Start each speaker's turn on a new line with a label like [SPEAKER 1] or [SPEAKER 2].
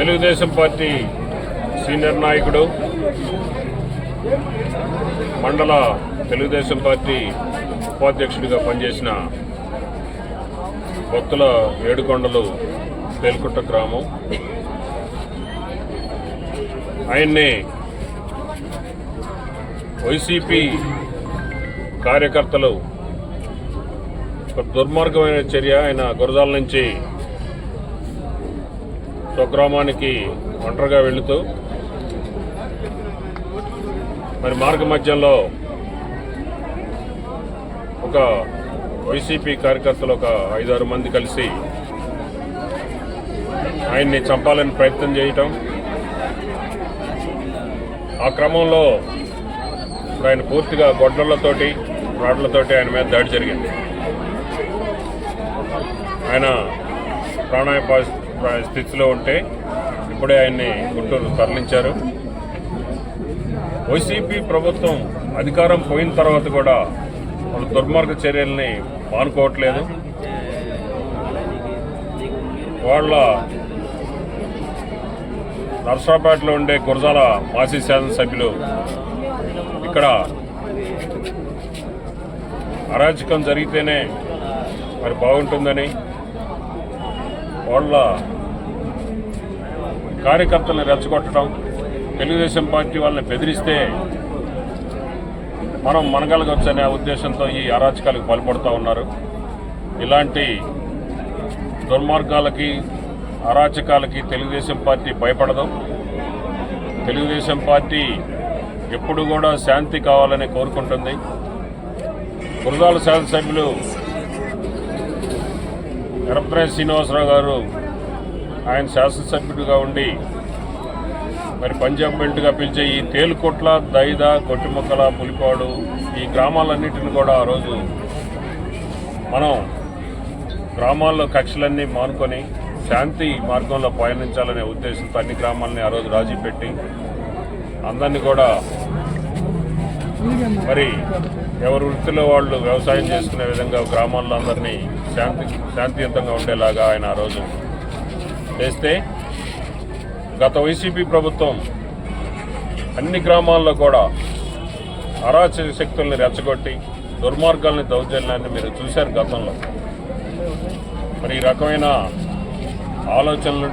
[SPEAKER 1] Telugu Desam party senior నాయకుడు, మండల Telugu Desam party ఉపాధ్యక్షుడిగా పనిచేసిన కొత్తల ఏడుకొండలు తేలుకుట్ట గ్రామం. ఆయన్ని వైసీపీ కార్యకర్తలు ఒక దుర్మార్గమైన చర్య, ఆయన గురజాల నుంచి స్వగ్రామానికి ఒంటరిగా వెళుతూ మరి మార్గ మధ్యంలో ఒక వైసీపీ కార్యకర్తలు ఒక 5-6 మంది కలిసి ఆయన్ని చంపాలని ప్రయత్నం చేయటం. ఆ క్రమంలో ఆయన పూర్తిగా గొడ్డళ్లతోటి రాడ్లతోటి ఆయన మీద దాడి జరిగింది. ఆయన ప్రాణాపాయ స్థితిలో ఉంటే ఇప్పుడే ఆయన్ని గుంటూరు తరలించారు. వైసీపీ ప్రభుత్వం అధికారం పోయిన తర్వాత కూడా వాళ్ళ దుర్మార్గ చర్యల్ని మానుకోవట్లేదు. వాళ్ళ నర్సరావుపేటలో ఉండే గురజాల మాజీ శాసనసభ్యులు ఇక్కడ అరాచకం జరిగితేనే మరి బాగుంటుందని వాళ్ళ కార్యకర్తలను రెచ్చగొట్టడం, తెలుగుదేశం పార్టీ వాళ్ళని బెదిరిస్తే మనం మనగలగొచ్చనే ఉద్దేశంతో ఈ అరాచకాలకు పాల్పడుతూ ఉన్నారు. ఇలాంటి దుర్మార్గాలకి, అరాచకాలకి తెలుగుదేశం పార్టీ భయపడదు. తెలుగుదేశం పార్టీ ఎప్పుడు కూడా శాంతి కావాలని కోరుకుంటుంది. గురజాల శాసనసభ్యులు ఎరపతినేని శ్రీనివాసరావు గారు ఆయన శాసనసభ్యుడిగా ఉండి మరి పంజాబ్ బెల్ట్గా పిలిచే ఈ తేలుకొట్ల, దైద, గొట్టిముక్కల, పులిపాడు ఈ గ్రామాలన్నింటిని కూడా ఆ రోజు మనం గ్రామాల్లో కక్షలన్నీ మానుకొని శాంతి మార్గంలో పయనించాలనే ఉద్దేశంతో అన్ని గ్రామాలని ఆ రోజు రాజీ పెట్టి అందరినీ కూడా మరి ఎవరి వృత్తిలో వాళ్ళు వ్యవసాయం చేసుకునే విధంగా గ్రామాల్లో అందరినీ శాంతియుతంగా ఉండేలాగా ఆయన ఆ రోజు చేస్తే, గత వైసీపీ ప్రభుత్వం అన్ని గ్రామాల్లో కూడా అరాచక శక్తుల్ని రెచ్చగొట్టి దుర్మార్గాల్ని, దౌర్జన్యాన్ని మీరు చూశారు గతంలో. మరి ఈ రకమైన ఆలోచనలు